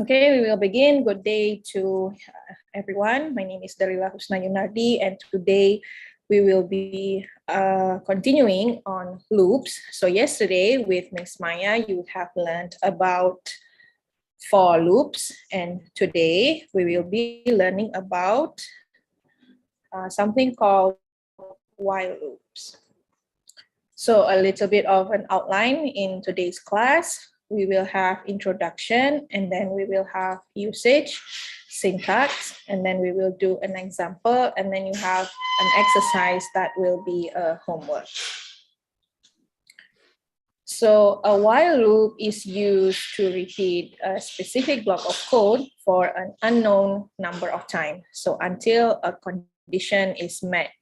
Okay, we will begin. Good day to everyone. My name is Darila Husna Yunardi, and today we will be continuing on loops. So yesterday with Ms. Maya, you have learned about for loops, and today we will be learning about something called while loops. So a little bit of an outline in today's class. We will have introduction, and then we will have usage, syntax, and then we will do an example, and then you have an exercise that will be a homework. So a while loop is used to repeat a specific block of code for an unknown number of times. So until a condition is met.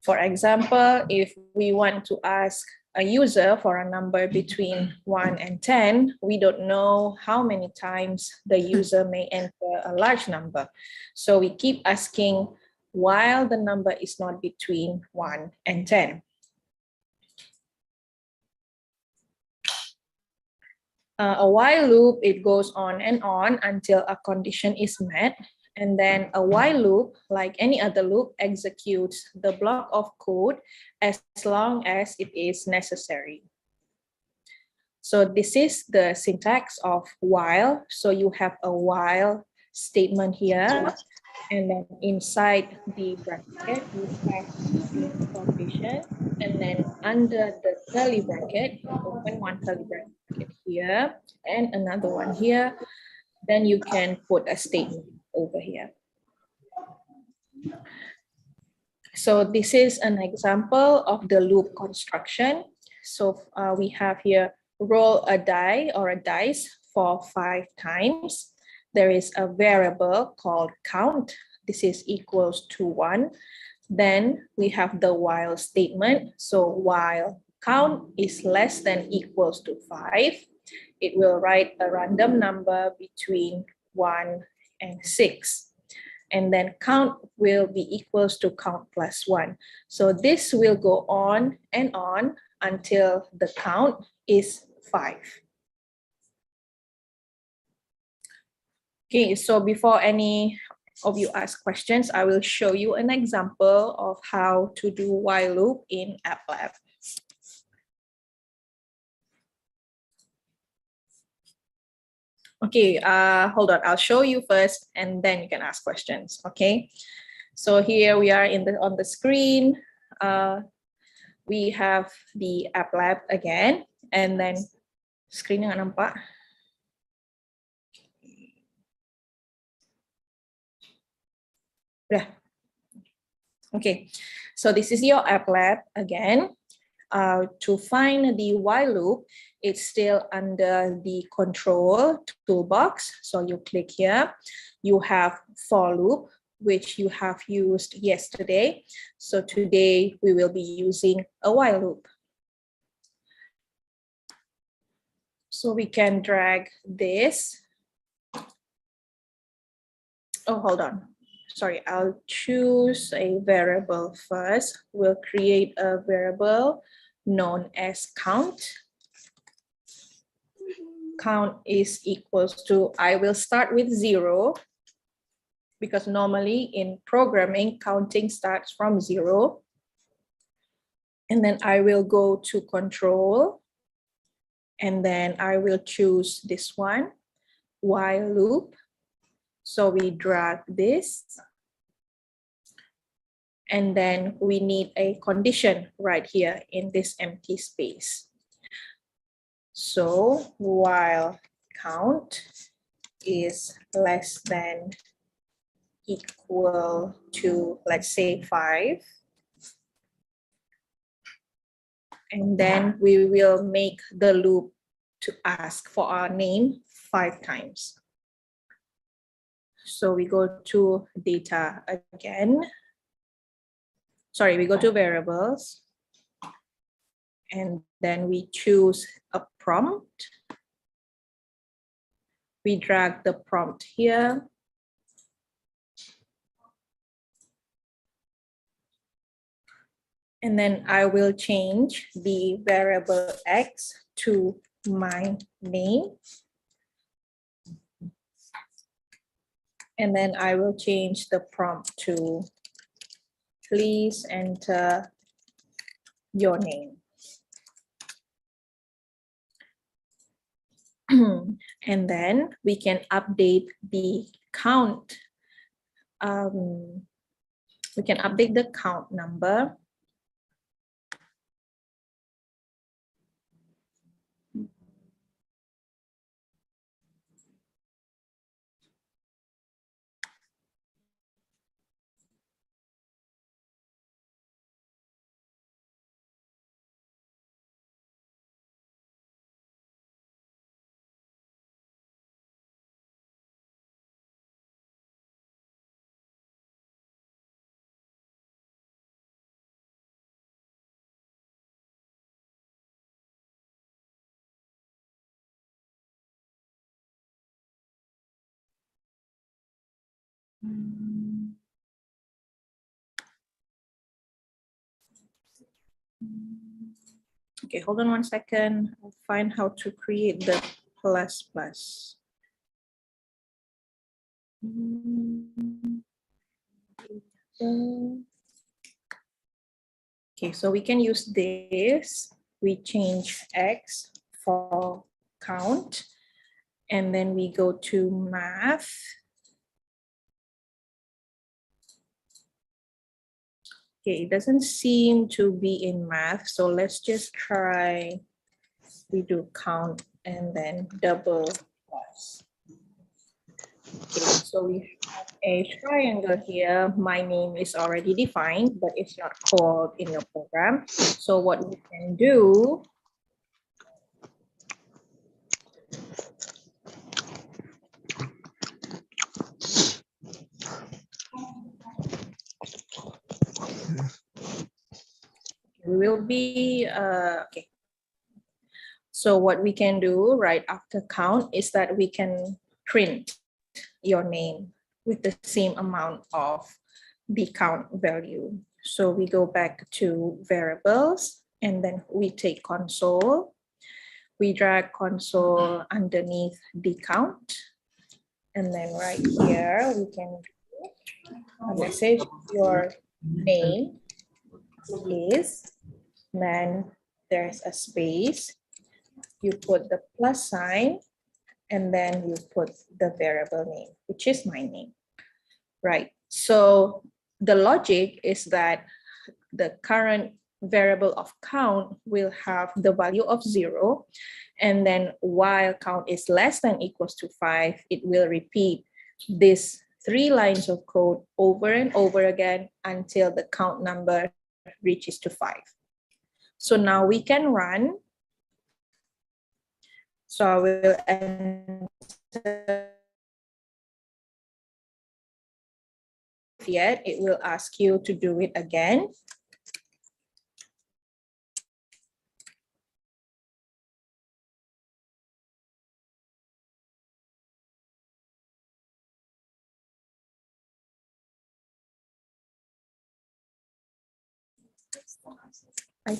For example, if we want to ask a user for a number between 1 and 10, we don't know how many times the user may enter a large number. So we keep asking while the number is not between 1 and 10. A while loop, it goes on and on until a condition is met. And then a while loop, like any other loop, executes the block of code as long as it is necessary. So this is the syntax of while. So you have a while statement here. And then inside the bracket, you have the condition. And then under the curly bracket, you open one curly bracket here and another one here. Then you can put a statement over here. So this is an example of the loop construction. So we have here roll a die or a dice for 5 times. There is a variable called count. This is equals to 1. Then we have the while statement. So while count is less than equals to 5, it will write a random number between 1 and 6. And then count will be equals to count plus 1. So this will go on and on until the count is 5. Okay, so before any of you ask questions, I will show you an example of how to do while loop in AppLab. Okay, hold on. I'll show you first, and then you can ask questions. Okay, so here we are on the screen. We have the AppLab again, and then screen nggak nampak. Udah. Okay, so this is your AppLab again. To find the while loop, it's still under the control toolbox. So you click here. You have for loop, which you have used yesterday. So today we will be using a while loop. So we can drag this. Oh, hold on. Sorry, I'll choose a variable first. We'll create a variable known as count. Count is equals to, I will start with 0 because normally in programming, counting starts from 0. And then I will go to control, and then I will choose this one, while loop. So we drag this, and then we need a condition right here in this empty space. So while count is less than equal to, let's say, 5, and then we will make the loop to ask for our name 5 times. So we go to data again. Sorry, we go to variables, and then we choose a prompt. We drag the prompt here. And then I will change the variable X to my name. And then I will change the prompt to please enter your name. And then we can update the count. We can update the count number. Okay, hold on 1 second. I'll find how to create the plus plus. Okay, so we can use this. We change X for count, and then we go to math. Okay, it doesn't seem to be in math, so let's just try. We do count and then double plus. Okay, so we have a triangle here. My name is already defined, but it's not called in your program. So what we can do, we will be, okay. So what we can do right after count is that we can print your name with the same amount of the count value. So we go back to variables, and then we take console. We drag console underneath the count. And then right here, we can do a message, your name is, then there's a space. You put the plus sign, and then you put the variable name, which is my name, right? So the logic is that the current variable of count will have the value of 0, and then while count is less than equals to 5, it will repeat these 3 lines of code over and over again until the count number reaches to 5. So now we can run. So I will enter yet, it will ask you to do it again. I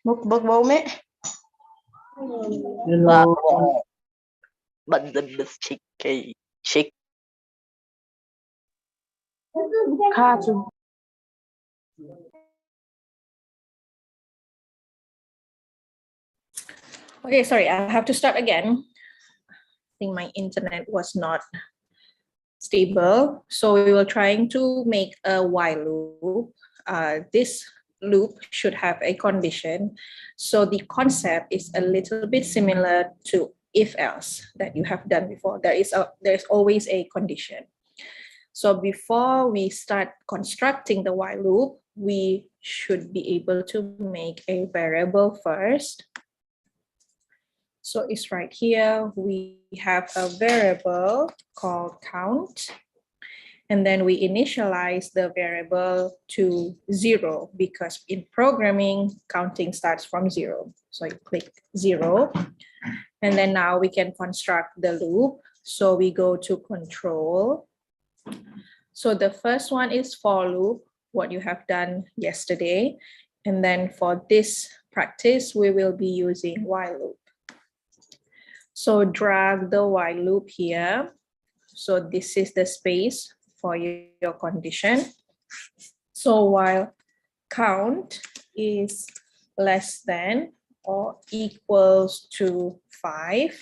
Mukbang mau mẹ. But the chick. Cartoon. Okay, sorry, I have to start again. I think my internet was not stable. So we were trying to make a while loop. This loop should have a condition. So the concept is a little bit similar to if else that you have done before. There's always a condition. So before we start constructing the while loop, we should be able to make a variable first. So it's right here. We have a variable called count. And then we initialize the variable to 0 because in programming, counting starts from 0. So you click 0. And then now we can construct the loop. So we go to control. So the first one is for loop, what you have done yesterday. And then for this practice, we will be using while loop. So drag the while loop here. So this is the space for your condition. So while count is less than or equals to 5,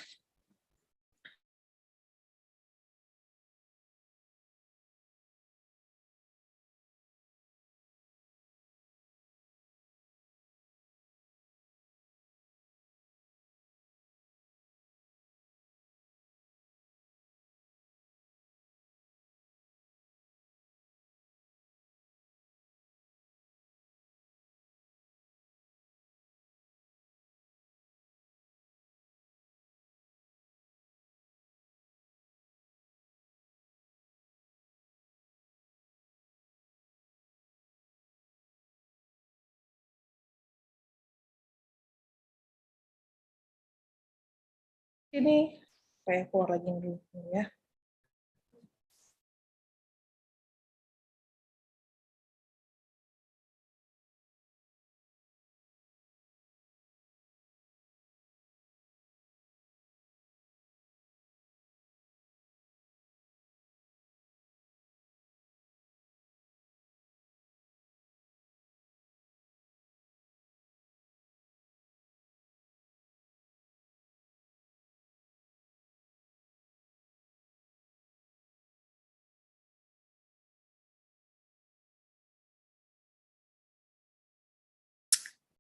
ini saya keluar lagi dulu ya.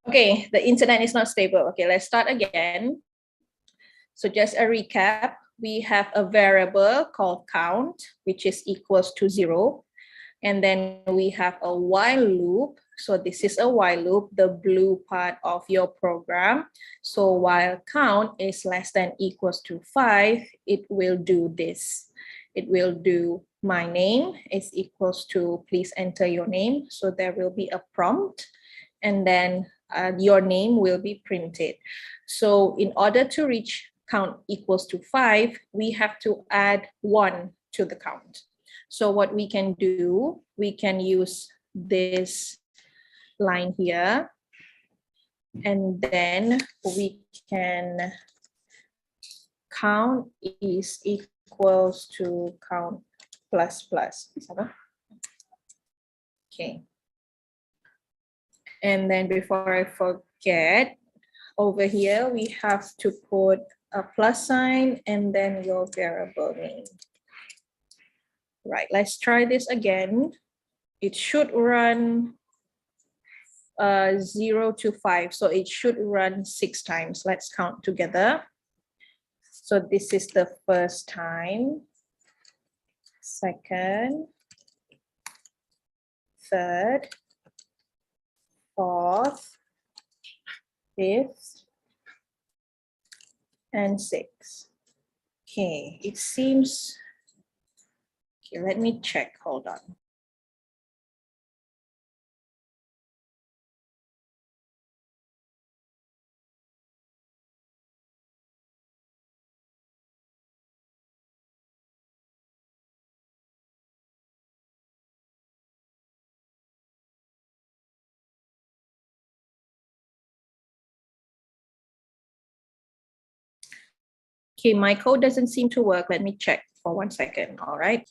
Okay, the internet is not stable. Okay, let's start again. So just a recap, we have a variable called count, which is equals to 0. And then we have a while loop. So this is a while loop, the blue part of your program. So while count is less than equals to 5, it will do this. It will do my name is equals to, please enter your name. So there will be a prompt and then your name will be printed. So in order to reach count equals to 5, we have to add 1 to the count. So what we can do, we can use this line here, and then we can count is equals to count plus plus. Okay. And then before I forget, over here, we have to put a plus sign and then your variable name. Right, let's try this again. It should run 0 to 5, so it should run 6 times. Let's count together. So this is the first time, second, third, fourth, fifth, and sixth. Okay, it seems, okay, let me check, hold on. Okay, my code doesn't seem to work. Let me check for 1 second. All right.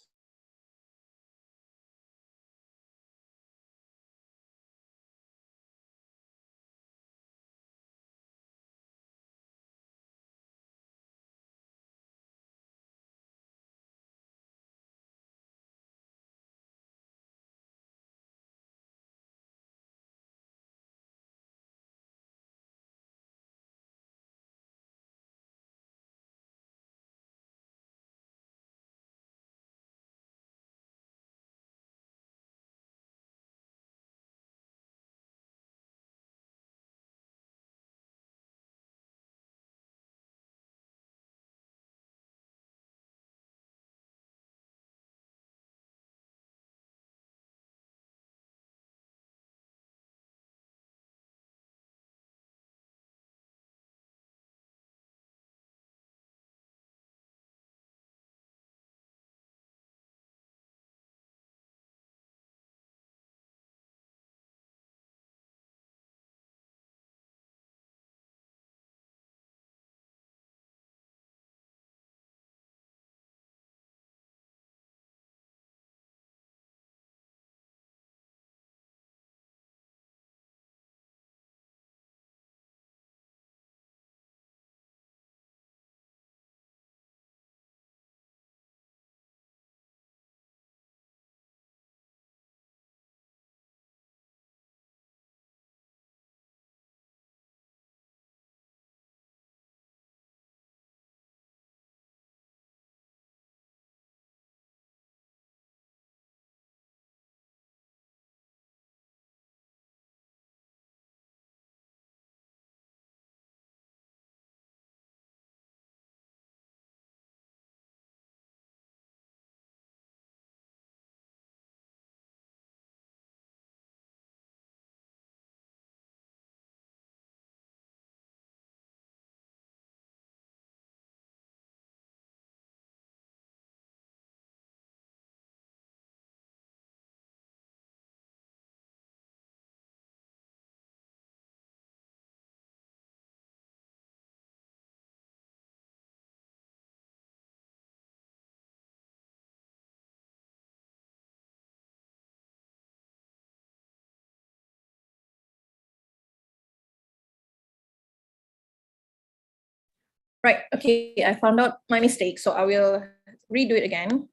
Right, okay, I found out my mistake, so I will redo it again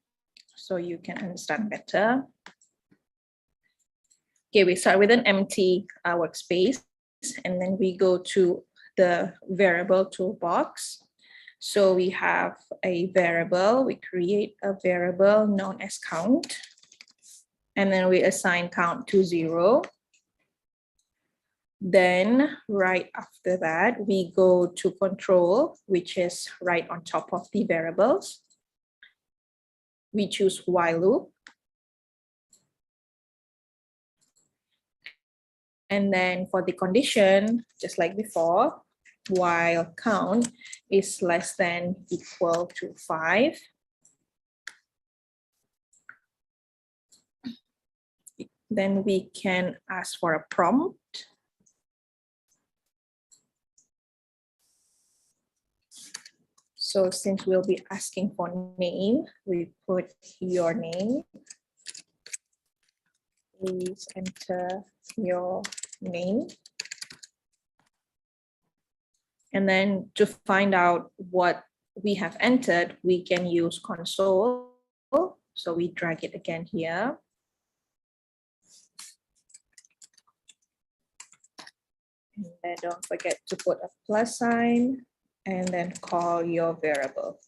so you can understand better. Okay, we start with an empty workspace, and then we go to the variable toolbox. So we have a variable, we create a variable known as count, and then we assign count to 0. Then right after that, we go to control, which is right on top of the variables. We choose while loop. And then for the condition, just like before, while count is less than equal to 5. Then we can ask for a prompt. So since we'll be asking for name, we put your name. Please enter your name. And then to find out what we have entered, we can use console. So we drag it again here. And then don't forget to put a plus sign and then call your variable.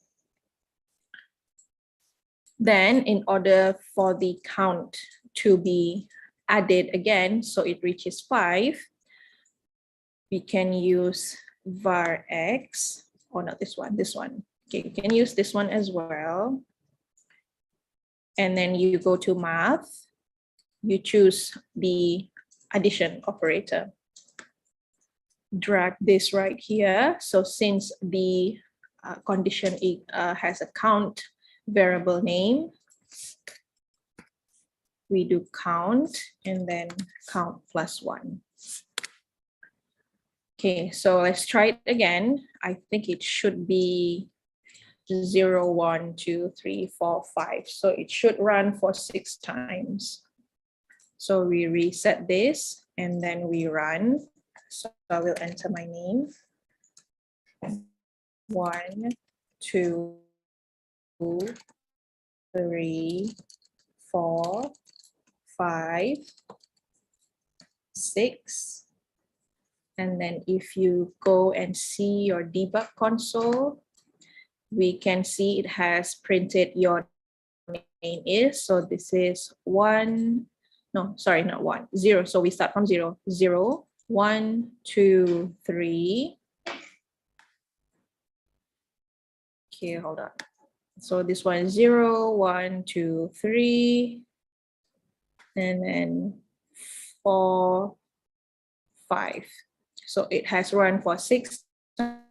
Then in order for the count to be added again, so it reaches 5, we can use var x, or not this one, this one. Okay, you can use this one as well. And then you go to math, you choose the addition operator. Drag this right here. So since the condition has a count variable name, we do count and then count plus 1. Okay, so let's try it again. I think it should be 0, 1, 2, 3, 4, 5. So it should run for 6 times. So we reset this and then we run. So I will enter my name. 1, 2, 3, 4, 5, 6. And then if you go and see your debug console, we can see it has printed your name is. So this is 1, no, sorry, not 1, 0. So we start from 0, 0, 1, 2, 3. Okay, hold on. So this one is 0, 1, 2, 3. And then 4, 5. So it has run for 6 times.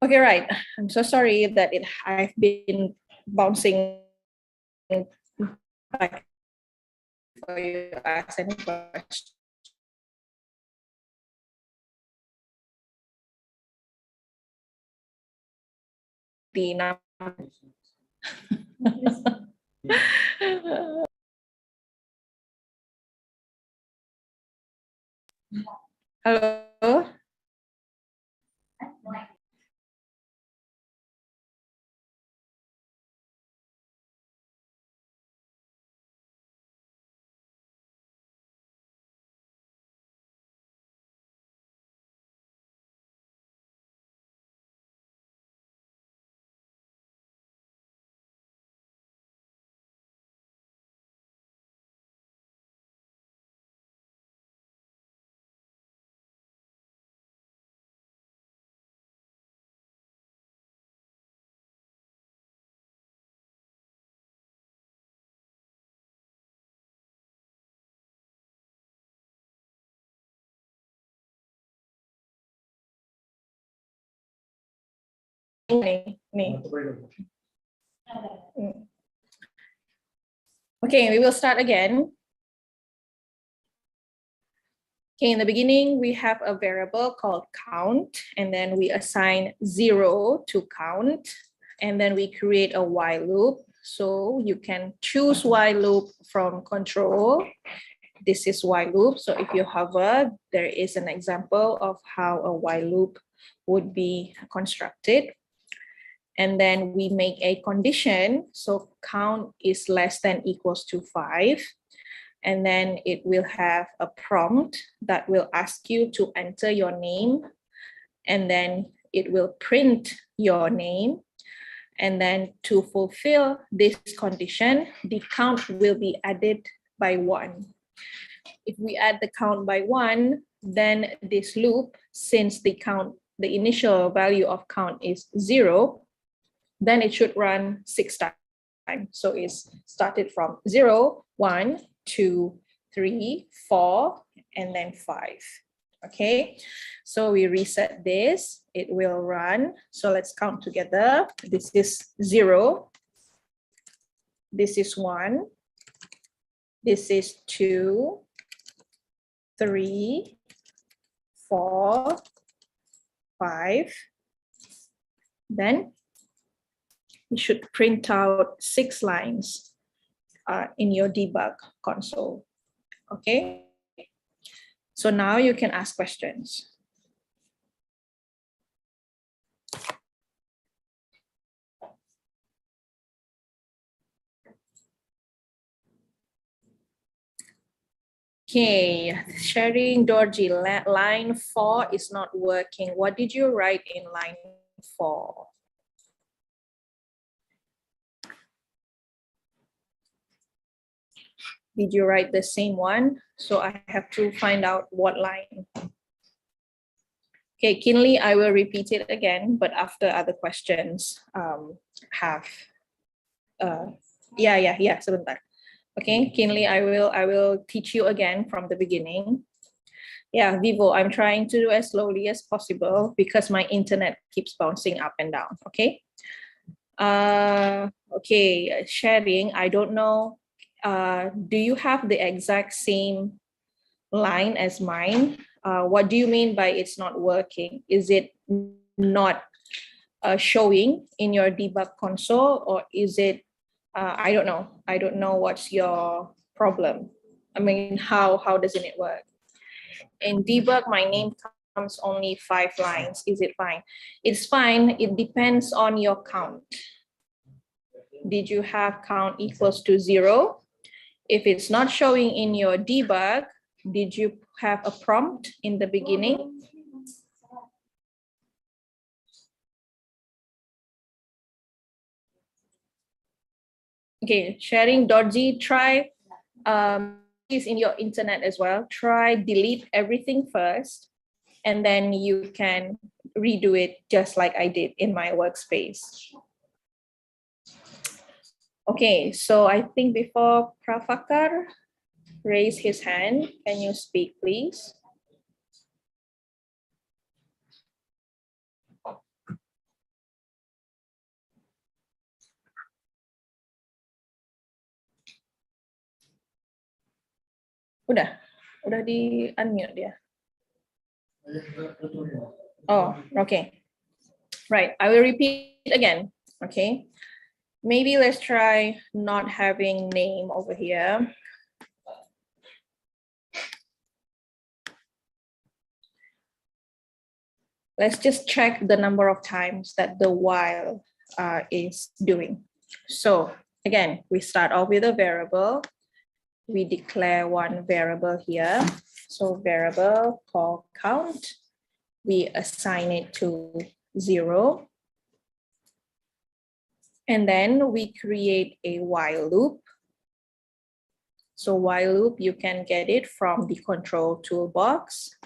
Okay, right. I'm so sorry that I've been bouncing back for you to ask any questions. Hello. Okay, we will start again. Okay, in the beginning, we have a variable called count, and then we assign 0 to count, and then we create a while loop. So you can choose while loop from control. This is while loop. So if you hover, there is an example of how a while loop would be constructed. And then we make a condition. So count is less than equals to 5. And then it will have a prompt that will ask you to enter your name. And then it will print your name. And then to fulfill this condition, the count will be added by 1. If we add the count by 1, then this loop, since the initial value of count is 0, then it should run 6 times. time. So it's started from 0, 1, 2, 3, 4, and then 5. Okay, so we reset this, it will run. So let's count together. This is 0, this is 1, this is 2, 3, 4, 5. Then you should print out 6 lines in your debug console. Okay, so now you can ask questions. Okay, sharing Dorji, line 4 is not working. What did you write in line 4? Did you write the same one? So I have to find out what line. Okay, Kinley, I will repeat it again, but after other questions have, sebentar. Okay, Kinley, I will teach you again from the beginning. Yeah, Vivo, I'm trying to do as slowly as possible because my internet keeps bouncing up and down, okay? Okay, sharing, I don't know. Do you have the exact same line as mine? What do you mean by it's not working? Is it not showing in your debug console, or is it, I don't know. I don't know what's your problem. I mean, how doesn't it work? In debug, my name comes only 5 lines. Is it fine? It's fine. It depends on your count. Did you have count equals to 0? If it's not showing in your debug, did you have a prompt in the beginning? Okay, sharing Dorji, try is in your internet as well. Try delete everything first, and then you can redo it just like I did in my workspace. Okay, so I think before Prafakar raise his hand, can you speak, please? Udah di unmute dia. Oh, okay. Right, I will repeat again, okay? Maybe let's try not having name over here. Let's just check the number of times that the while is doing. So again, we start off with a variable. We declare one variable here. So variable called count. We assign it to 0. And then we create a while loop. So while loop, you can get it from the control toolbox.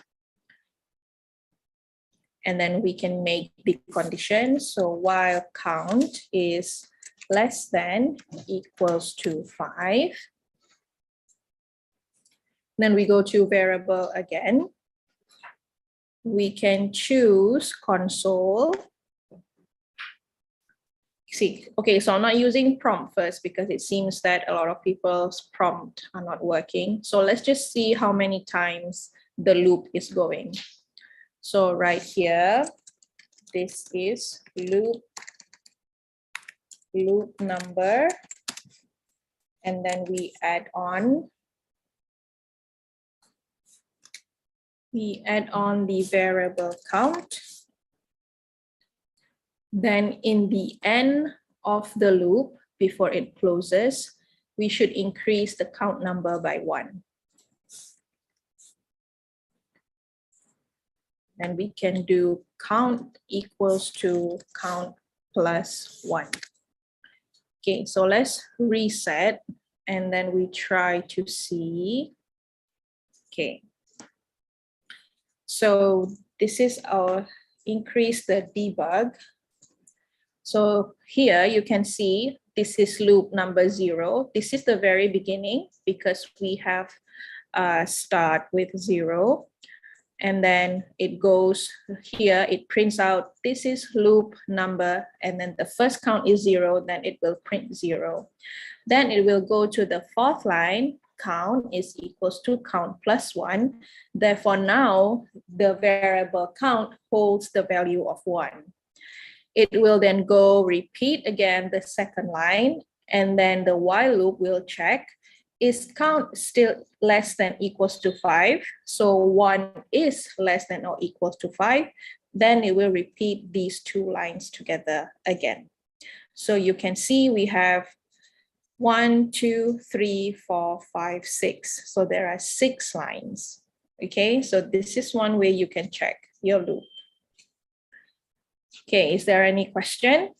And then we can make the condition. So while count is less than equals to 5. Then we go to variable again. We can choose console. See, okay, so I'm not using prompt first because it seems that a lot of people's prompt are not working. So let's just see how many times the loop is going. So right here, this is loop number, and then we add on the variable count. Then in the end of the loop, before it closes, we should increase the count number by 1. Then we can do count equals to count plus 1. Okay, so let's reset, and then we try to see. Okay, so this is our increase the debug. So here you can see this is loop number 0. This is the very beginning because we have start with 0. And then it goes here, it prints out, this is loop number, and then the first count is 0, then it will print 0. Then it will go to the fourth line, count is equals to count plus 1. Therefore, now the variable count holds the value of 1. It will then go repeat again the second line, and then the while loop will check, is count still less than equals to 5? So 1 is less than or equals to 5. Then it will repeat these two lines together again. So you can see we have 1, 2, 3, 4, 5, 6. So there are 6 lines. Okay, so this is one way you can check your loop. Okay, is there any question?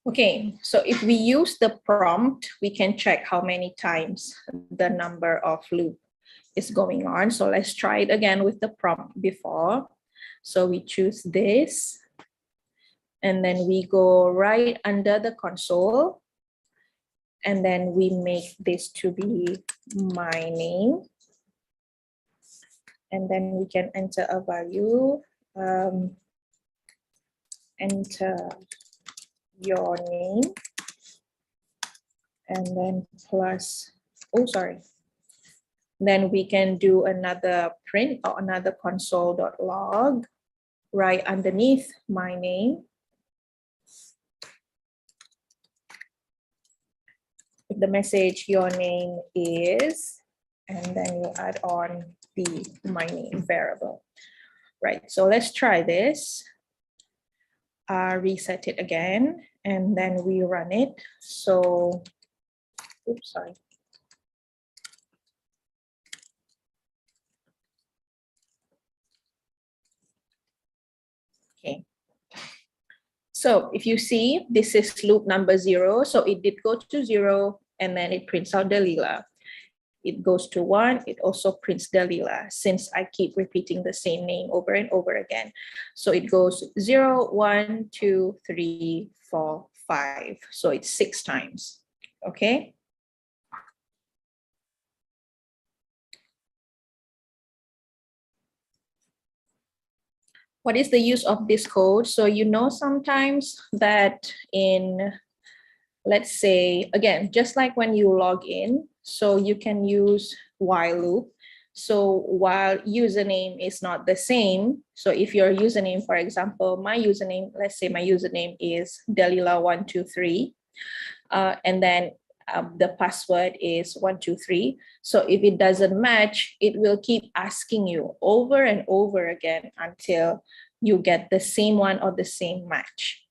Okay, so if we use the prompt, we can check how many times the number of loop is going on. So let's try it again with the prompt before. So we choose this, and then we go right under the console, and then we make this to be my name. And then we can enter a value, enter your name, and then plus, oh, sorry. Then we can do another print or another console.log right underneath my name. The message, your name is, and then you add on the my name variable. Right, so let's try this. Reset it again, and then we run it. So, oops, sorry. Okay. So if you see, this is loop number 0. So it did go to 0, and then it prints out Dalila. It goes to 1, it also prints Dalila, since I keep repeating the same name over and over again. So it goes 0, 1, 2, 3, 4, 5. So it's 6 times, okay? What is the use of this code? So you know sometimes that in, let's say, again, just like when you log in, so you can use while loop. So while username is not the same, so if your username, for example, my username, let's say my username is Dalila123, and then the password is 123. So if it doesn't match, it will keep asking you over and over again until you get the same one or the same match.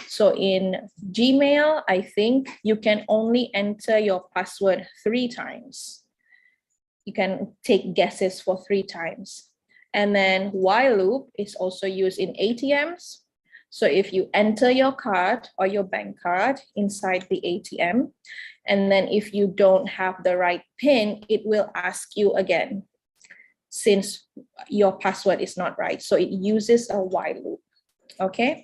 So in Gmail, I think you can only enter your password 3 times. You can take guesses for 3 times. And then while loop is also used in ATMs. So if you enter your card or your bank card inside the ATM, and then if you don't have the right PIN, it will ask you again, since your password is not right. So it uses a while loop, okay?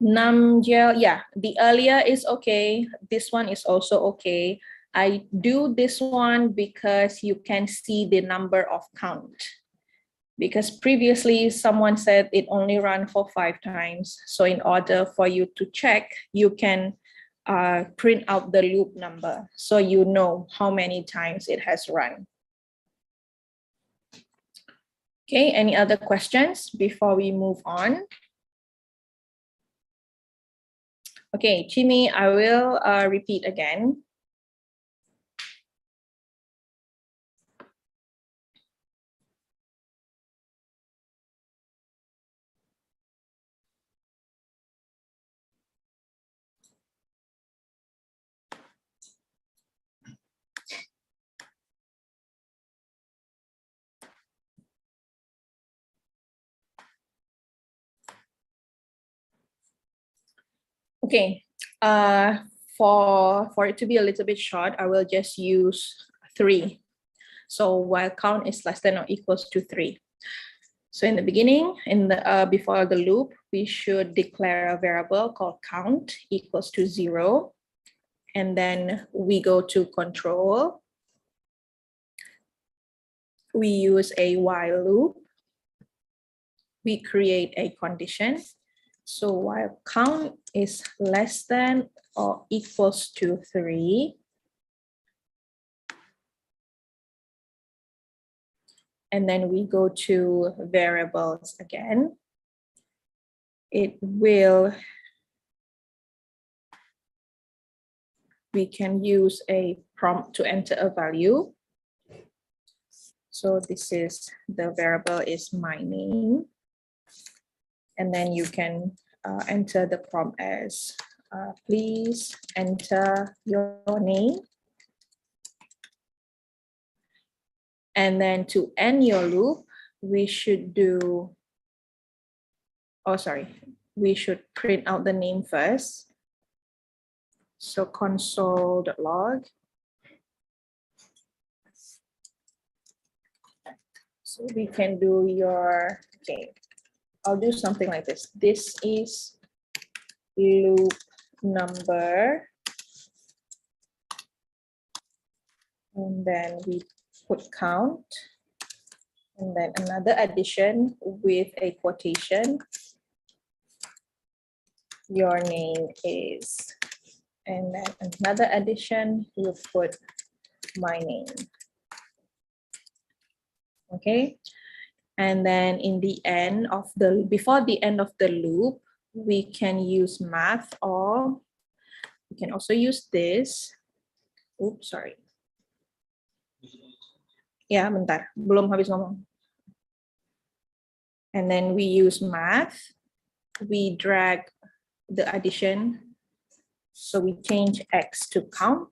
Numgel, yeah, the earlier is okay. This one is also okay. I do this one because you can see the number of count. Because previously someone said it only ran for 5 times. So in order for you to check, you can print out the loop number so you know how many times it has run. Okay, any other questions before we move on? Okay, Jimmy, I will repeat again. Okay, for it to be a little bit short, I will just use 3. So while count is less than or equals to 3. So in the beginning, before the loop, we should declare a variable called count equals to 0. And then we go to control. We use a while loop. We create a condition. So while count is less than or equals to 3, and then we go to variables again, we can use a prompt to enter a value. So this is, the variable is my name. And then you can enter the prompt as, please enter your name. And then to end your loop, we should we should print out the name first. So console.log. So we can do I'll do something like this. This is loop number. And then we put count. And then another addition with a quotation. Your name is, and then another addition, we'll put my name. Okay. And then in the end of before the end of the loop, we can use math, or we can also use this. Oops, sorry. Ya, bentar, belum habis ngomong. And then we use math. We drag the addition. So we change X to count.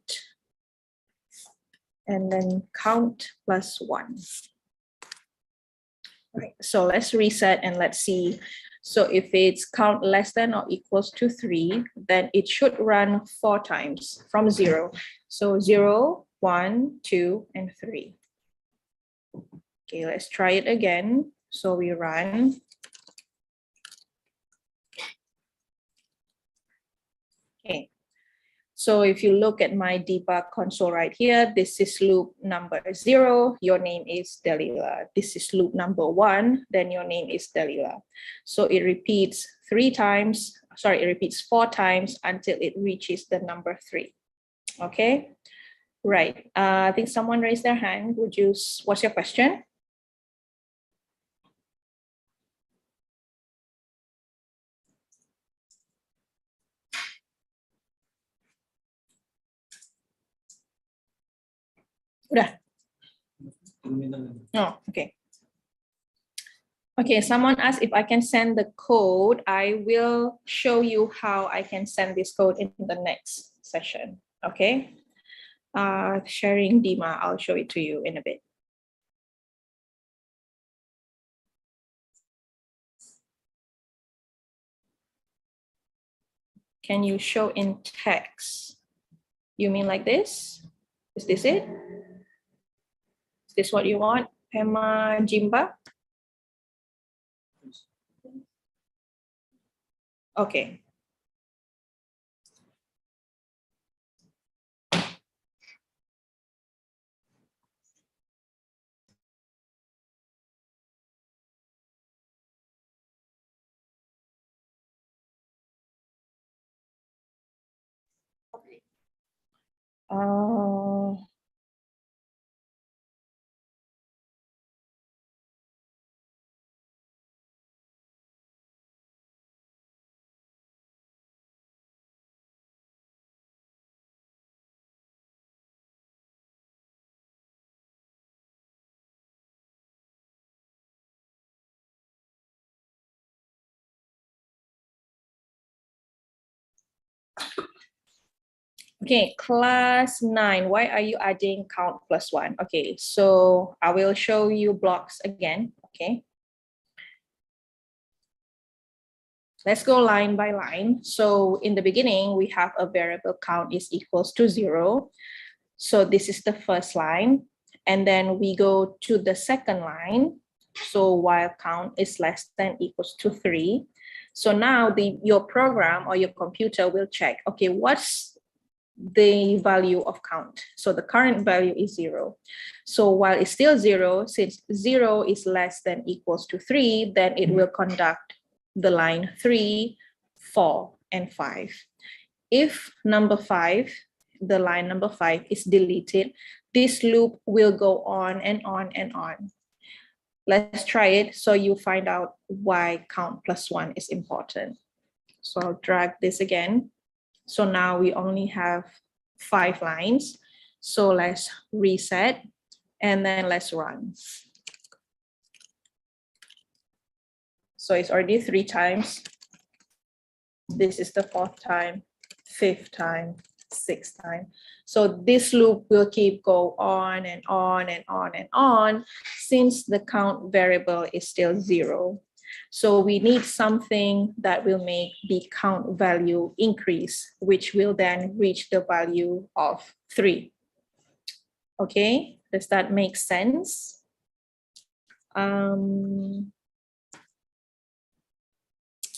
And then count plus 1. Right, so let's reset and let's see. So if it's count less than or equals to 3, then it should run 4 times from 0. So 0, 1, 2, and 3. Okay, let's try it again. So we run. Okay. So if you look at my debug console right here, this is loop number 0, your name is Dalila. This is loop number 1, then your name is Dalila. So it repeats 4 times until it reaches the number 3. Okay, right. I think someone raised their hand. What's your question? Udah. Oh, okay. Okay, someone asked if I can send the code. I will show you how I can send this code in the next session. Okay. Sharing Dima, I'll show it to you in a bit. Can you show in text? You mean like this? Is this it? Is this what you want, Pema Jimba? Okay. Okay, class 9, why are you adding count plus 1? Okay, so I will show you blocks again, okay? Let's go line by line. So in the beginning, we have a variable count is equals to 0. So this is the first line. And then we go to the second line. So while count is less than equals to 3. So now your program or your computer will check, okay, what's the value of count? So the current value is 0. So while it's still 0, since 0 is less than equals to 3, then it will conduct the line 3, 4, and 5. If number 5, the line number 5 is deleted, this loop will go on and on and on. Let's try it so you find out why count plus 1 is important. So I'll drag this again. So now we only have 5 lines. So let's reset and then let's run. So it's already 3 times. This is the 4th time, 5th time, 6th time. So this loop will keep go on and on and on and on since the count variable is still 0. So we need something that will make the count value increase, which will then reach the value of 3. Okay, does that make sense?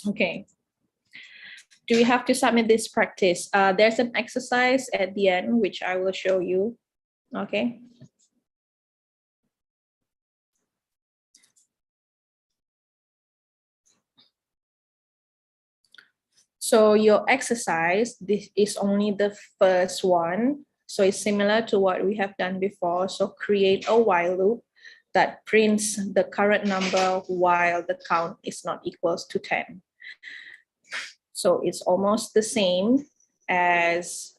Okay. Do we have to submit this practice? There's an exercise at the end, which I will show you. Okay. So your exercise, this is only the first one. So it's similar to what we have done before. So create a while loop that prints the current number while the count is not equals to 10. So it's almost the same as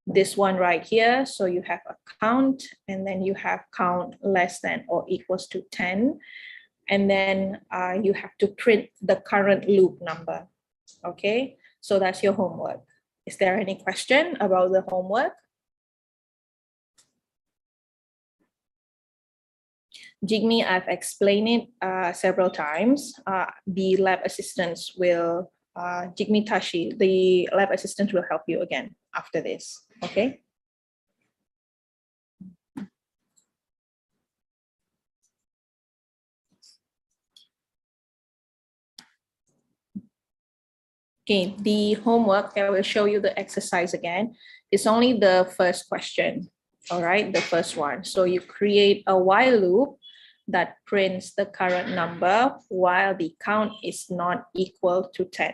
this one right here. So you have a count and then you have count less than or equals to 10. And then you have to print the current loop number. Okay, so that's your homework. Is there any question about the homework? Jigme, I've explained it several times. The lab assistants will, Jigme Tashi, the lab assistant will help you again after this, okay? Okay, the homework, I will show you the exercise again. It's only the first question, all right, the first one. So you create a while loop that prints the current number while the count is not equal to 10.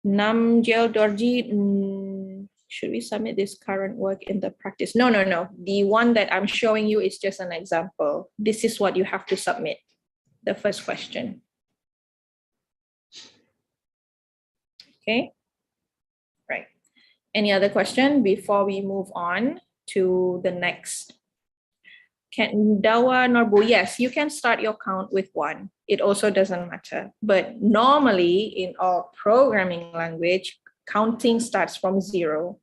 Namjel Dorji, should we submit this current work in the practice? No. The one that I'm showing you is just an example. This is what you have to submit, the first question. Okay, right. Any other question before we move on to the next? Can Dawa Norbu? Yes, you can start your count with 1. It also doesn't matter. But normally in our programming language, counting starts from 0.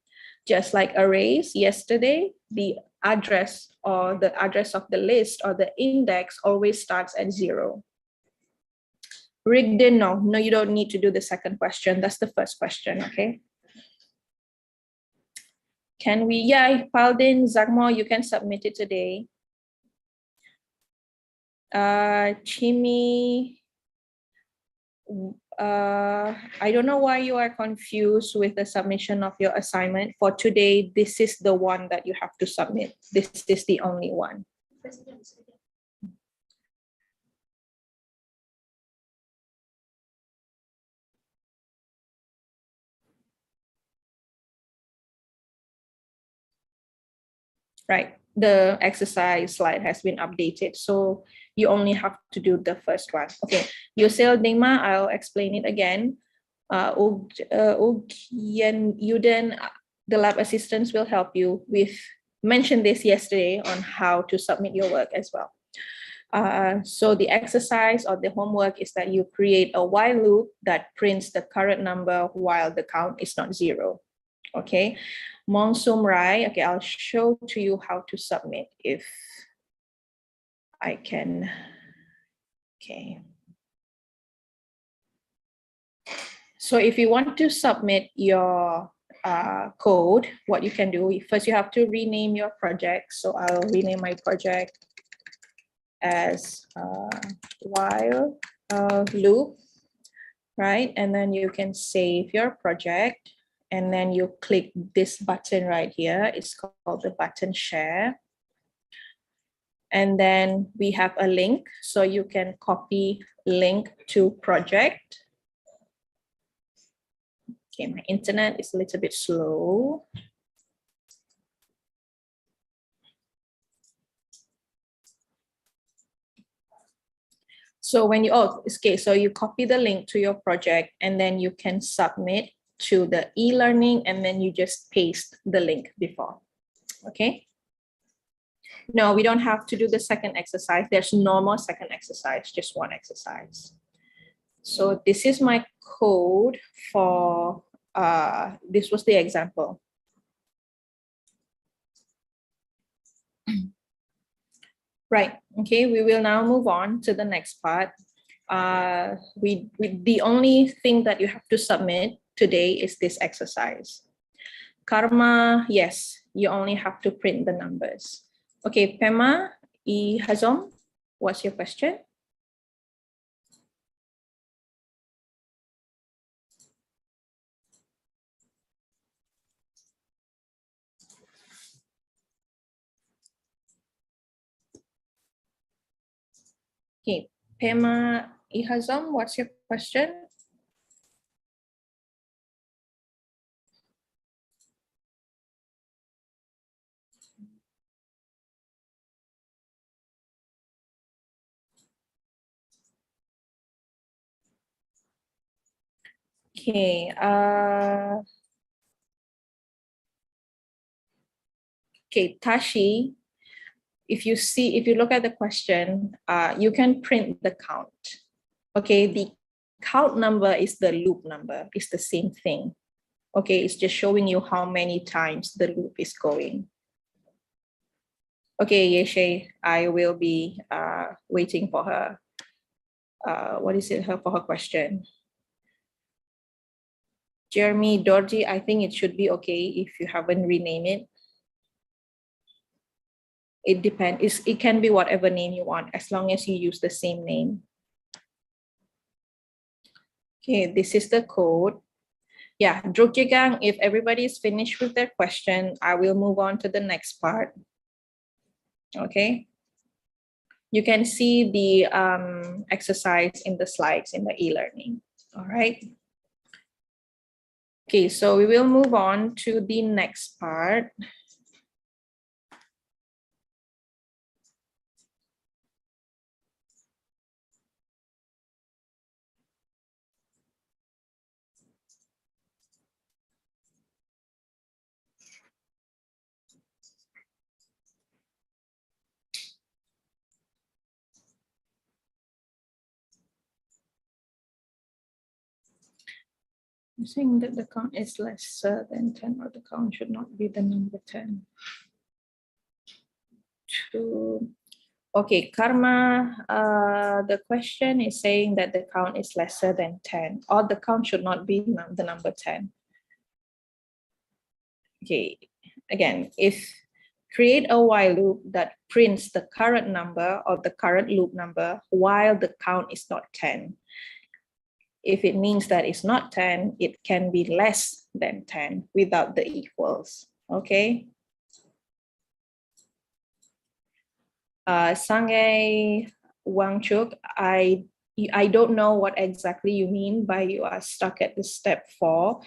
Just like arrays yesterday, the address or the address of the list or the index always starts at 0. Rigden, no, you don't need to do the second question. That's the first question, okay? Can we, yeah, Paldin, Zagmo, you can submit it today. Chimi, I don't know why you are confused with the submission of your assignment. For today, this is the one that you have to submit. This is the only one. Right, the exercise slide has been updated, so you only have to do the first one. Okay, Yusel Dima, I'll explain it again. Yuden, the lab assistants will help you. We've mentioned this yesterday on how to submit your work as well. So the exercise or the homework is that you create a while loop that prints the current number while the count is not 0. Okay, Monsum Rai. Okay, I'll show to you how to submit if I can. Okay. So if you want to submit your code, what you can do, first you have to rename your project. So I'll rename my project as while loop, right? And then you can save your project, and then you click this button right here. It's called the button share. And then we have a link, so you can copy link to project. Okay, my internet is a little bit slow. So when you, okay, so you copy the link to your project, and then you can submit to the e-learning, and then you just paste the link before, okay? No, we don't have to do the second exercise. There's no more second exercise, just one exercise. So this is my code for, this was the example. Right, okay, we will now move on to the next part. The only thing that you have to submit today is this exercise. Karma, yes, you only have to print the numbers. Okay, Pema, Hazom, what's your question? Okay, Pema Ihazam, what's your question? Okay, okay, Tashi, if you look at the question, you can print the count. Okay, the count number is the loop number, it's the same thing. Okay, it's just showing you how many times the loop is going. Okay, Yeshe, I will be waiting for her. What is it for her question? Jeremy, Dorji, I think it should be okay if you haven't renamed it. It depends. It can be whatever name you want, as long as you use the same name. Okay, this is the code. Yeah, Drukjigang, if everybody is finished with their question, I will move on to the next part. Okay. You can see the exercise in the slides in the e-learning. All right. Okay, so we will move on to the next part. I'm saying that the count is lesser than 10, or the count should not be the number 10. Okay, Karma, the question is saying that the count is lesser than 10, or the count should not be the number 10. Okay, again, if create a while loop that prints the current number or the current loop number while the count is not 10. If it means that it's not 10, it can be less than 10 without the equals, okay? Sangay Wangchuk, I don't know what exactly you mean by you are stuck at the step 4.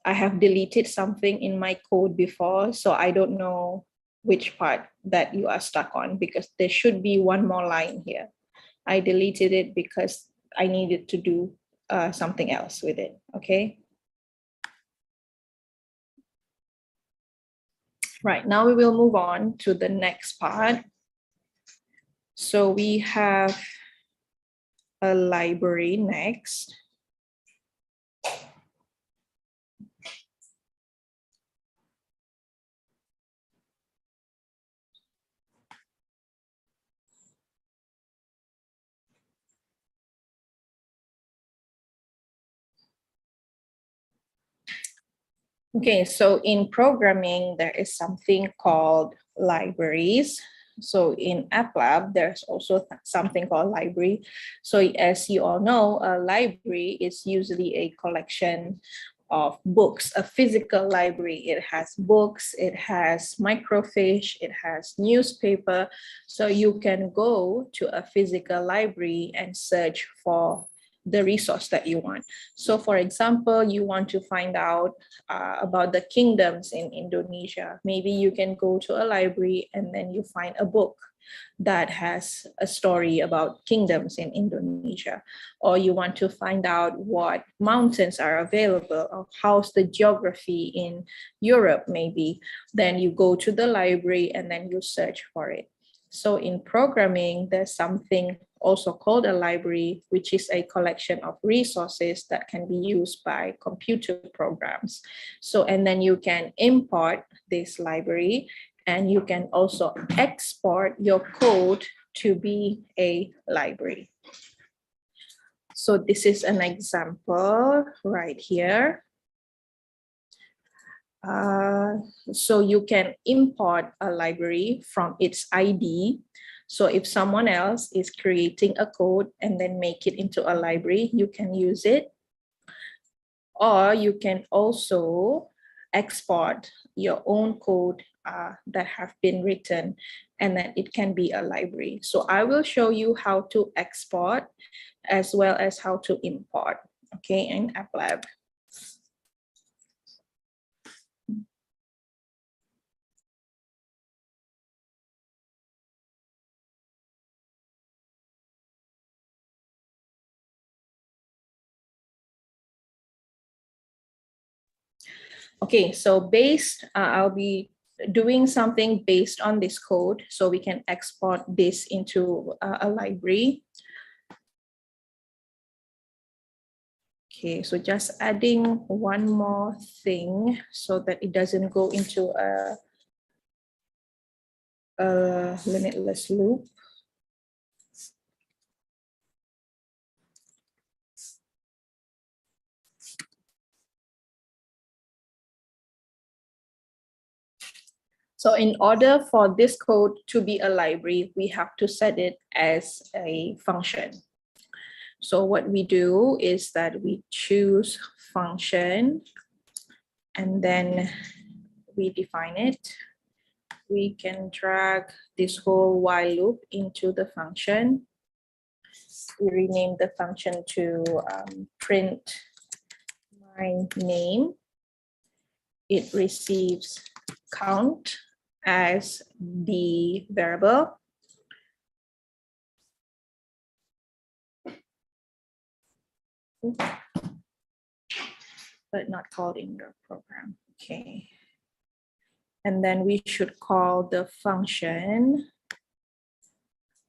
I have deleted something in my code before, so I don't know which part that you are stuck on, because there should be one more line here. I deleted it because I needed to do something else with it, okay? Right, now we will move on to the next part. So we have a library next. Okay, so in programming, there is something called libraries. So in App Lab, there's also something called library. So as you all know, a library is usually a collection of books, a physical library. It has books, it has microfiche, it has newspaper. So you can go to a physical library and search for the resource that you want. So for example, you want to find out about the kingdoms in Indonesia. Maybe you can go to a library and then you find a book that has a story about kingdoms in Indonesia. Or you want to find out what mountains are available, or how's the geography in Europe maybe. Then you go to the library and then you search for it. So in programming, there's something also called a library, which is a collection of resources that can be used by computer programs. So, and then you can import this library and you can also export your code to be a library. So this is an example right here. So you can import a library from its ID. So if someone else is creating a code and then make it into a library, you can use it. Or you can also export your own code that have been written, and then it can be a library. So I will show you how to export as well as how to import, okay, in App Lab. Okay, so I'll be doing something based on this code so we can export this into a library. Okay, so just adding one more thing so that it doesn't go into a limitless loop. So in order for this code to be a library, we have to set it as a function. So what we do is that we choose function and then we define it. We can drag this whole while loop into the function. We rename the function to print my name. It receives count as the variable. But not called in your program. Okay. And then we should call the function,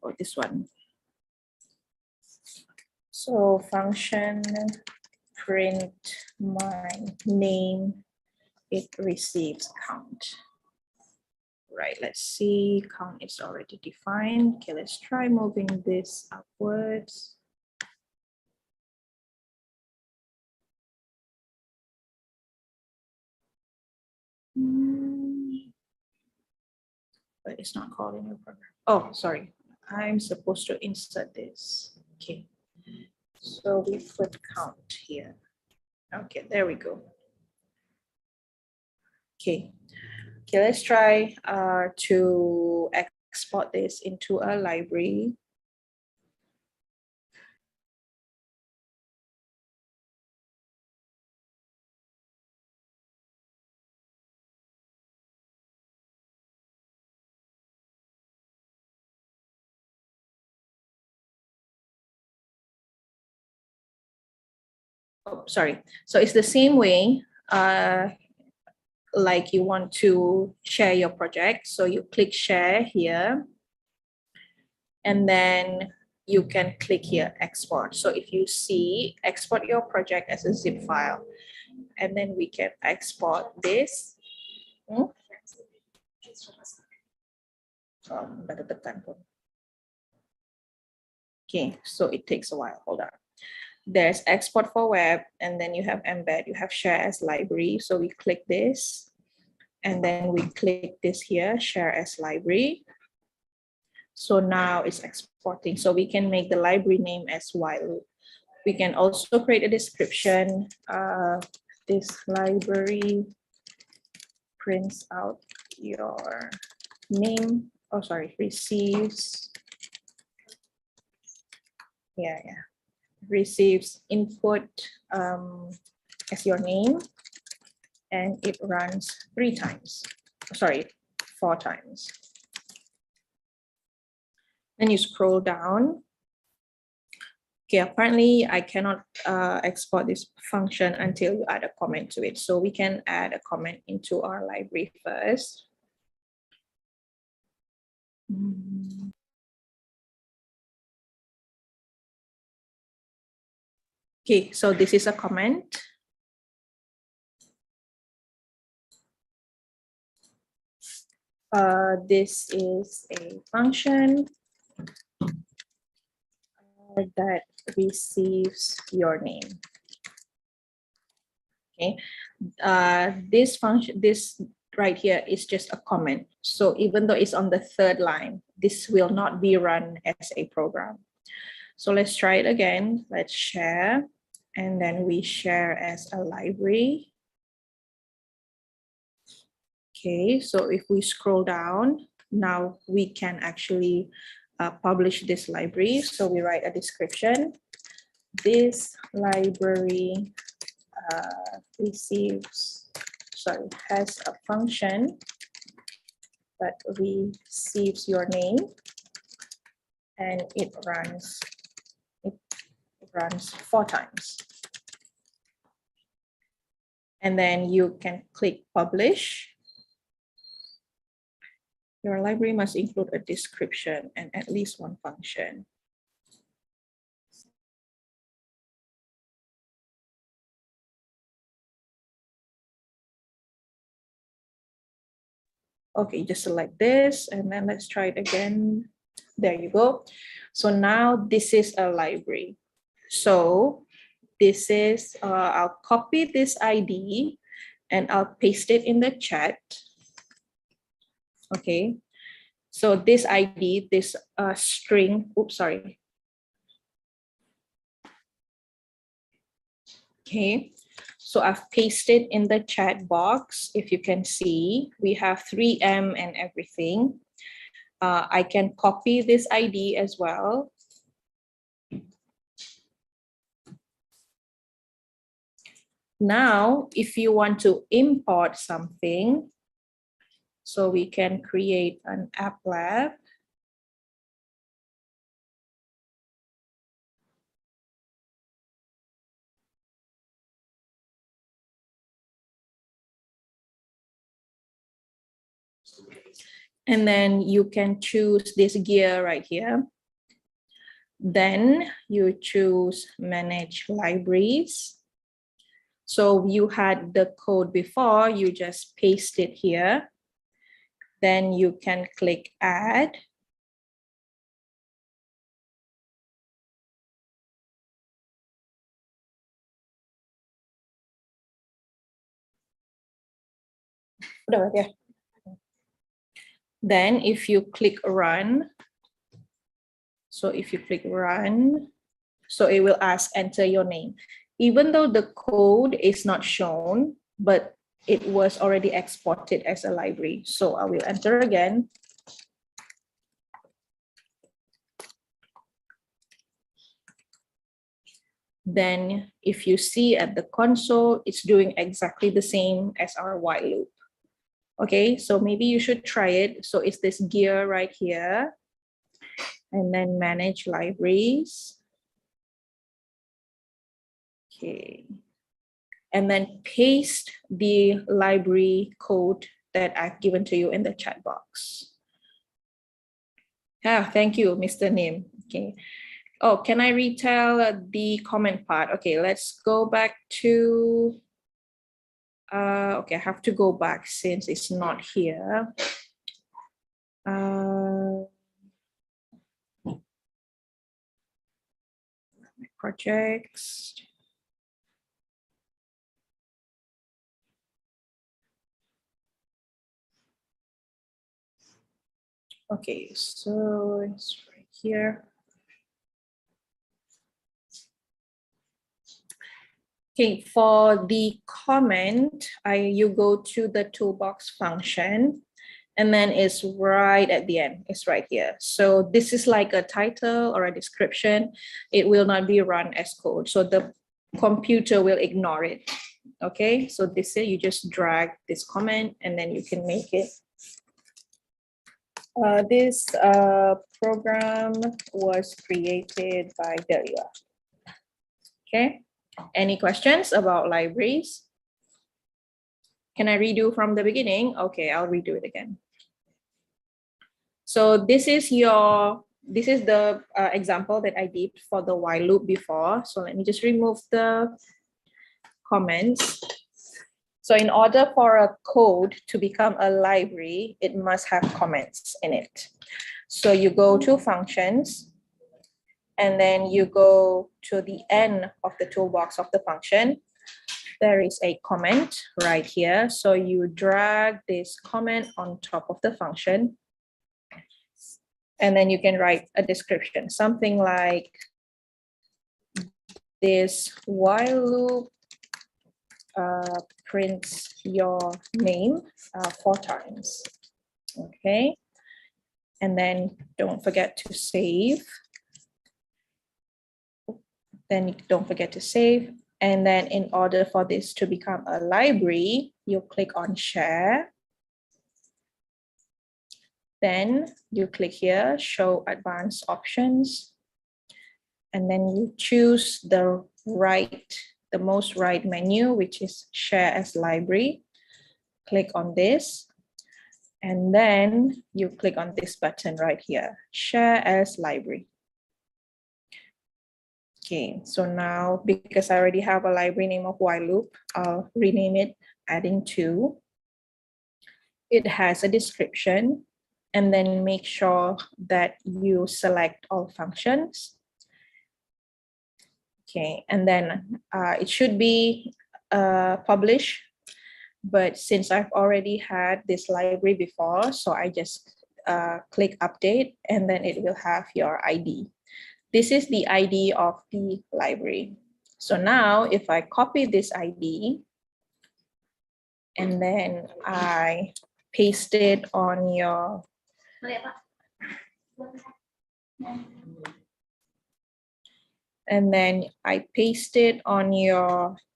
or this one. So function print my name, it receives count. Right, let's see, count is already defined. Okay, let's try moving this upwards. But it's not called in your program. Oh, sorry, I'm supposed to insert this. Okay, so we put count here. Okay, there we go. Okay, let's try to export this into a library. Oh, sorry. So it's the same way, like you want to share your project. So you click share here, and then you can click here, export. So if you see, export your project as a zip file, and then we can export this. Okay, so it takes a while, hold on. there's export for web, and then you have embed, you have share as library. So we click this, and then we click this here, share as library. So now it's exporting. So we can make the library name as while loop. We can also create a description. This library prints out your name. Oh, sorry, receives. Receives input as your name, and it runs 3 times. Sorry, 4 times. Then you scroll down. Okay, apparently I cannot export this function until you add a comment to it. So we can add a comment into our library first. Okay, so this is a comment. This is a function that receives your name. Okay, this function, this right here is just a comment. So even though it's on the 3rd line, this will not be run as a program. So let's try it again. Let's share, and then we share as a library. Okay, so if we scroll down, now we can actually publish this library. So we write a description. This library has a function that receives your name, and it runs 4 times. And then you can click publish. Your library must include a description and at least 1 function. Okay, just select this, and then let's try it again. There you go. So now this is a library. So this is, I'll copy this ID and I'll paste it in the chat. Okay, so this ID, this string, oops, sorry. Okay, so I've pasted in the chat box. If you can see, we have 3M and everything. I can copy this ID as well. Now, if you want to import something, so we can create an app lab. And then you can choose this gear right here. Then you choose manage libraries. So you had the code before, you just paste it here. Then you can click add. Then if you click run, so if you click run, so it will ask enter your name. Even though the code is not shown, but it was already exported as a library. So I will enter again. Then if you see at the console, it's doing exactly the same as our while loop. Okay, so maybe you should try it. So it's this gear right here, and then manage libraries. Okay, and then paste the library code that I've given to you in the chat box. Thank you, Mr. Nim. Okay. Oh, can I retell the comment part? Okay, let's go back to, okay, I have to go back since it's not here. projects. Okay, so it's right here. Okay, for the comment, you go to the toolbox function, and then it's right at the end. It's right here. So this is like a title or a description. It will not be run as code. So the computer will ignore it. Okay, so this is, you just drag this comment and then you can make it. This program was created by Delia. Okay, any questions about libraries? Can I redo from the beginning? Okay, I'll redo it again. So this is the example that I did for the while loop before. So let me just remove the comments. So in order for a code to become a library, it must have comments in it. So you go to functions, and then you go to the end of the toolbox of the function. There is a comment right here. So you drag this comment on top of the function. And then you can write a description, something like this while loop prints your name 4 times. Okay. And then don't forget to save. Then don't forget to save. And then in order for this to become a library, you click on share. Then you click here, show advanced options. And then you choose the most right menu, which is share as library. Click on this. And then you click on this button right here, share as library. Okay, so now because I already have a library name of while loop, I'll rename it adding to. It has a description, and then make sure that you select all functions. Okay, and then it should be published, but since I've already had this library before, so I just click update, and then it will have your ID. This is the ID of the library. So now if I copy this ID and then I paste it on your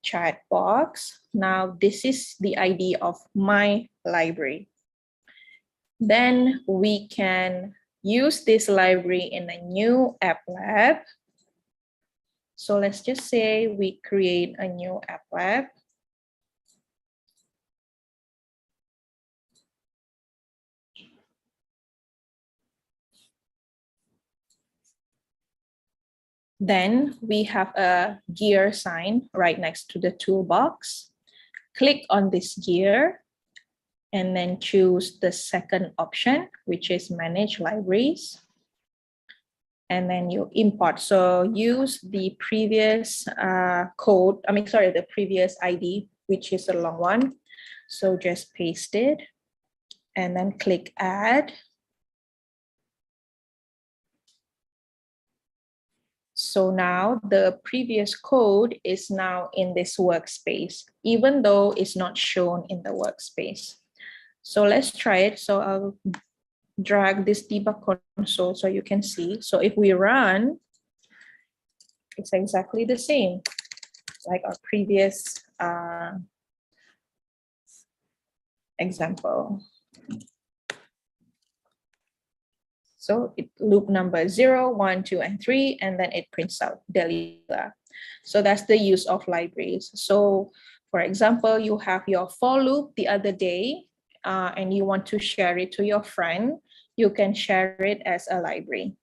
chat box. Now this is the ID of my library. Then we can use this library in a new app lab. So let's just say we create a new app lab. Then we have a gear sign right next to the toolbox. Click on this gear and then choose the second option, which is manage libraries. And then you import. So use the previous the previous ID, which is a long one. So just paste it and then click add. So now the previous code is now in this workspace, even though it's not shown in the workspace. So let's try it. So I'll drag this debug console so you can see. So if we run, it's exactly the same like our previous example. So it loop number 0, 1, 2, and 3, and then it prints out Delia. So that's the use of libraries. So for example, you have your for loop the other day, and you want to share it to your friend, you can share it as a library,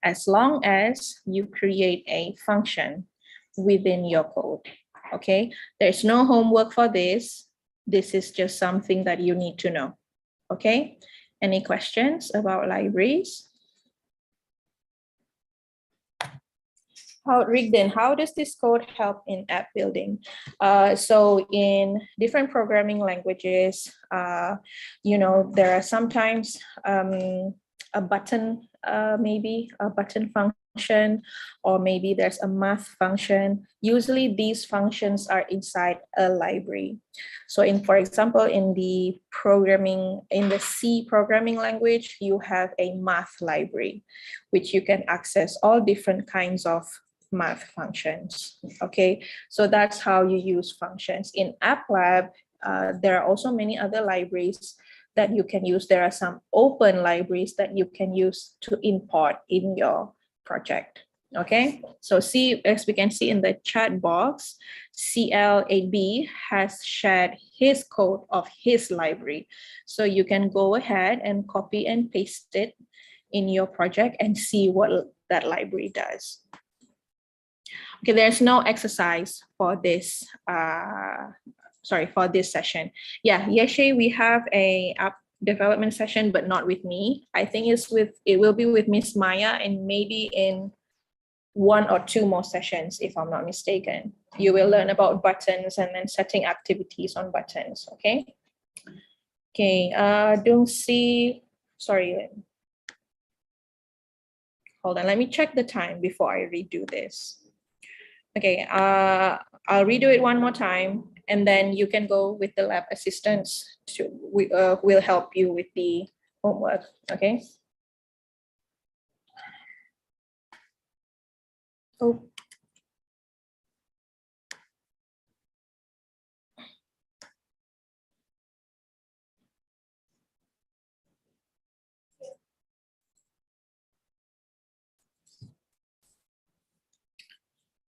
as long as you create a function within your code. Okay, there's no homework for this. This is just something that you need to know. Okay. Any questions about libraries? Rigden, how does this code help in app building? So in different programming languages, there are sometimes a button, maybe a button function, or maybe there's a math function. Usually these functions are inside a library. So for example, in the C programming language, you have a math library, which you can access all different kinds of math functions. Okay, so that's how you use functions. In AppLab, there are also many other libraries that you can use. There are some open libraries that you can use to import in your project. Okay, so as we can see in the chat box, CL8B has shared his code of his library. So you can go ahead and copy and paste it in your project and see what that library does. Okay, there's no exercise for this, for this session. Yeah, Yeshe, we have a app development session, but not with me. I think it will be with Miss Maya and maybe in 1 or 2 more sessions, if I'm not mistaken. You will learn about buttons and then setting activities on buttons, okay? Okay, sorry. Hold on, let me check the time before I redo this. Okay, I'll redo it one more time, and then you can go with the lab assistants will help you with the homework, okay? Oh.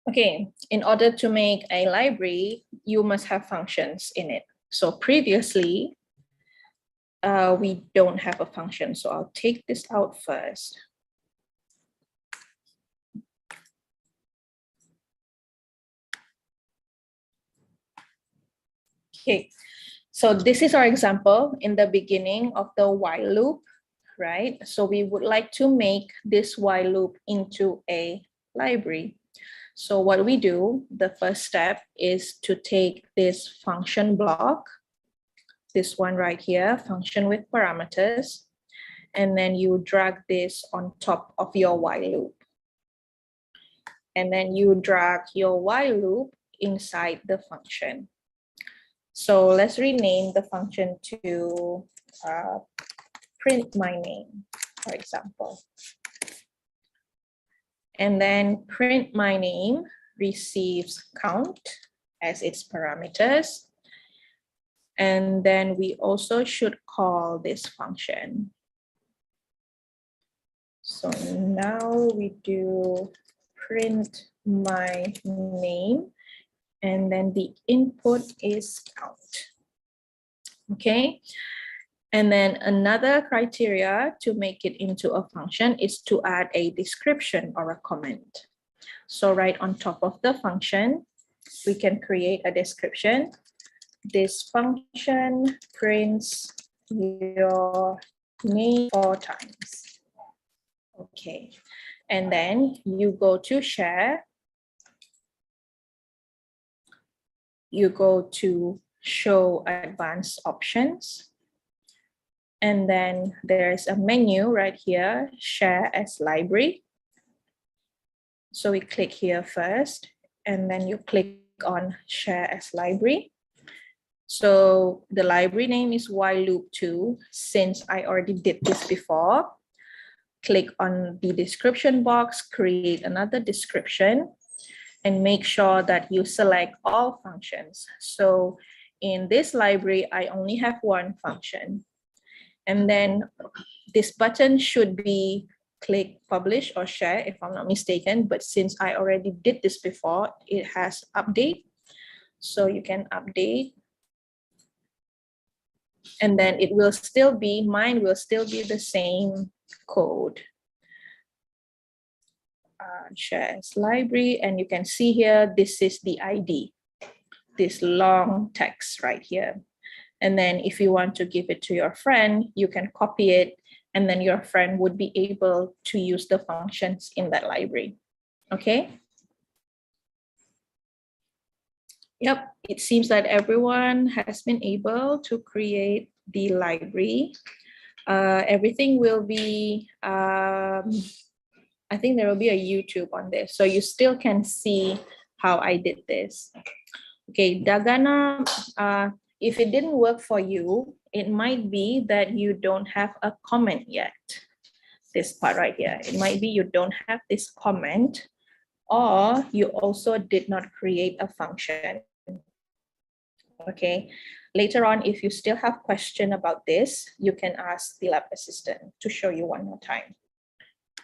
Okay, in order to make a library, you must have functions in it. So previously, we don't have a function. So I'll take this out first. Okay, so this is our example in the beginning of the while loop, right? So we would like to make this while loop into a library. So what we do, the first step is to take this function block, this one right here, function with parameters, and then you drag this on top of your while loop. And then you drag your while loop inside the function. So let's rename the function to print my name, for example. And then print my name receives count as its parameters. And then we also should call this function. So now we do print my name, and then the input is count. Okay. And then another criteria to make it into a function is to add a description or a comment. So right on top of the function, we can create a description. This function prints your name 4 times. Okay, and then you go to share. You go to show advanced options. And then there's a menu right here, share as library. So we click here first, and then you click on share as library. So the library name is while loop 2, since I already did this before. Click on the description box, create another description, and make sure that you select all functions. So in this library, I only have 1 function. And then this button should be click publish or share if I'm not mistaken, but since I already did this before, it has update. So you can update. And then it will still be, mine will still be the same code. Share as library, and you can see here, this is the ID, this long text right here. And then if you want to give it to your friend, you can copy it, and then your friend would be able to use the functions in that library. Okay. Yep, it seems that everyone has been able to create the library. Everything will be, I think there will be a YouTube on this, so you still can see how I did this. Okay, Dagana, if it didn't work for you, it might be that you don't have a comment yet. This part right here, it might be you don't have this comment, or you also did not create a function. Okay, later on, if you still have question about this, you can ask the lab assistant to show you one more time.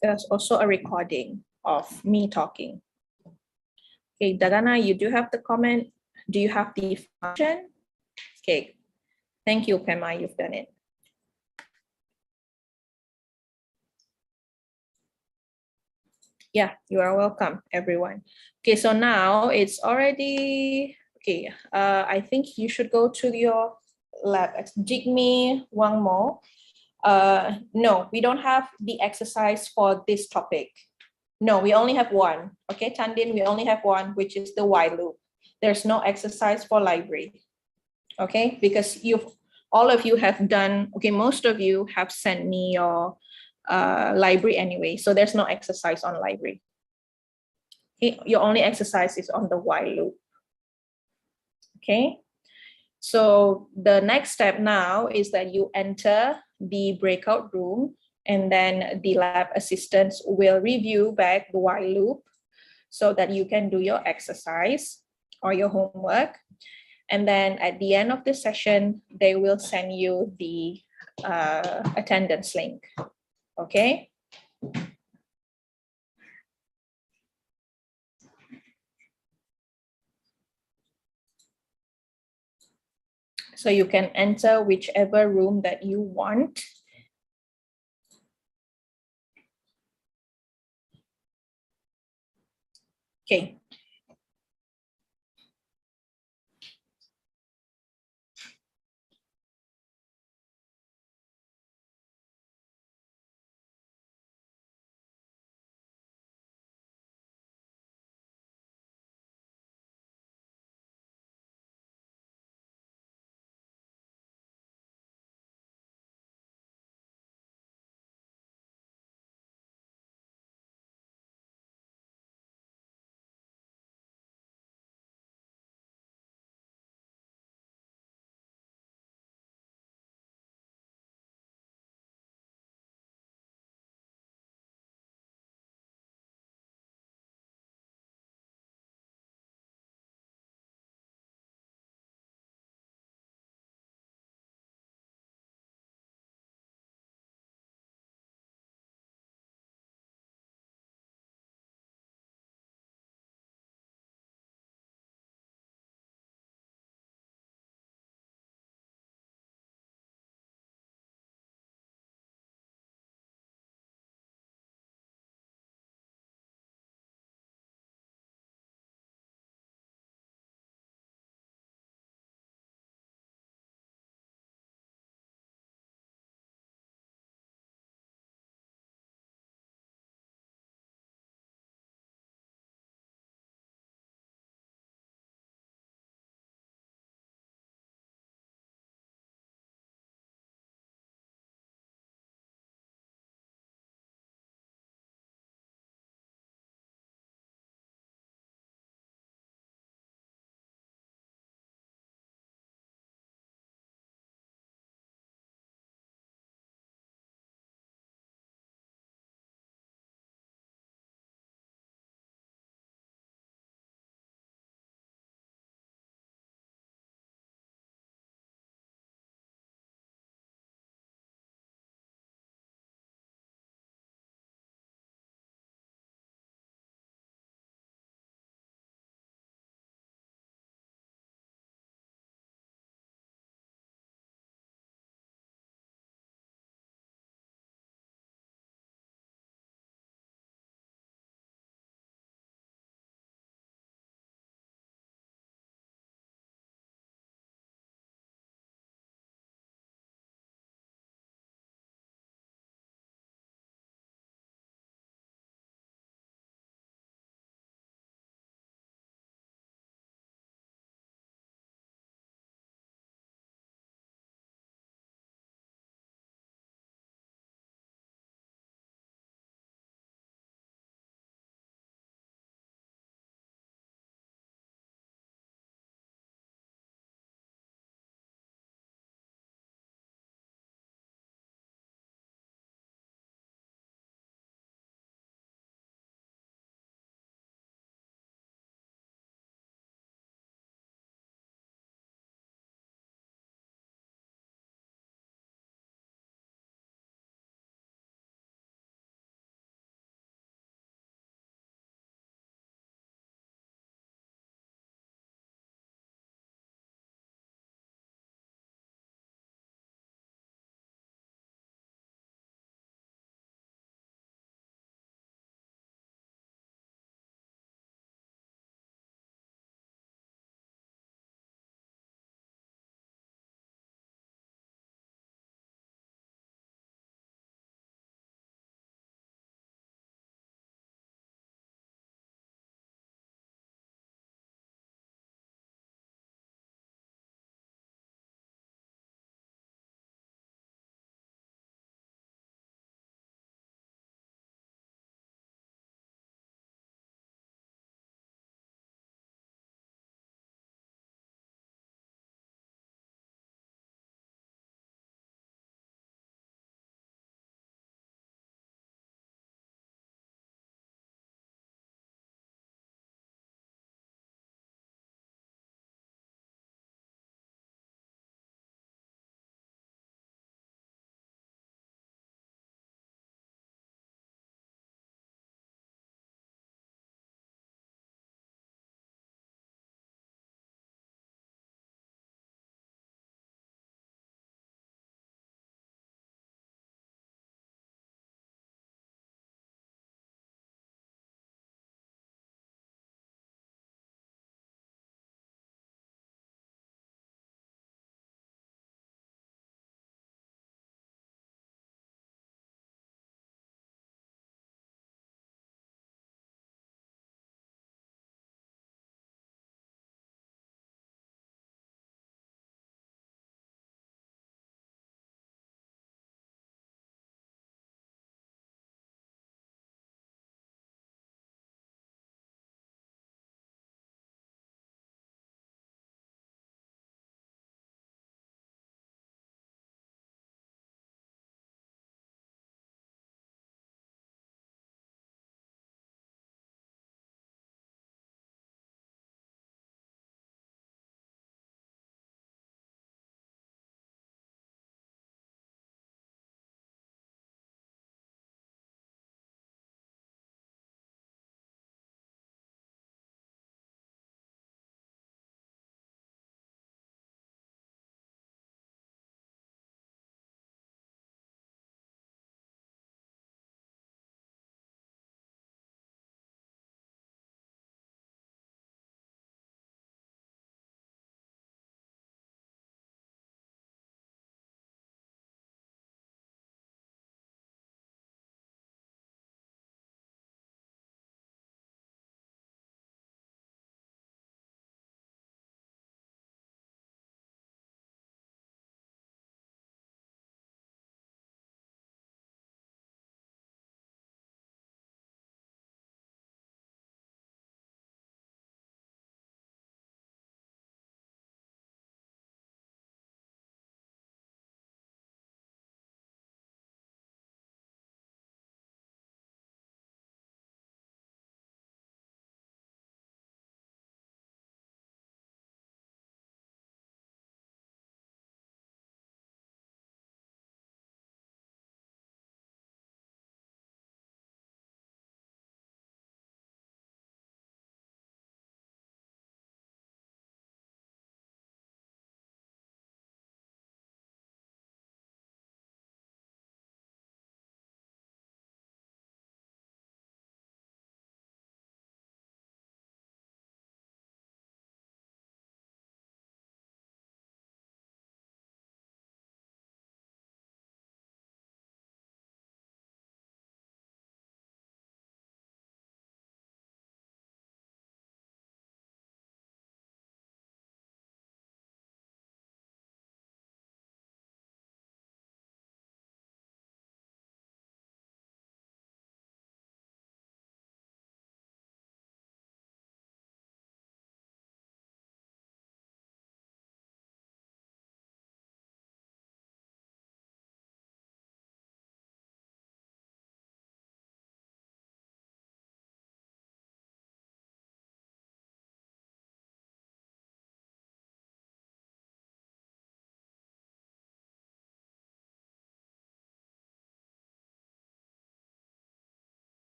There's also a recording of me talking. Okay, Dagana, you do have the comment. Do you have the function? Okay, thank you, Pema, you've done it. Yeah, you are welcome, everyone. Okay, so now it's already, okay, I think you should go to your lab. Jigme Wangmo. No, we don't have the exercise for this topic. No, we only have one. Okay, Tandin, we only have one, which is the while loop. There's no exercise for library. Okay, because all of you have done, okay, most of you have sent me your library anyway, so there's no exercise on library. Okay, your only exercise is on the while loop. Okay, so the next step now is that you enter the breakout room, and then the lab assistants will review back the while loop so that you can do your exercise or your homework. And then at the end of the session, they will send you the attendance link. Okay. So you can enter whichever room that you want. Okay,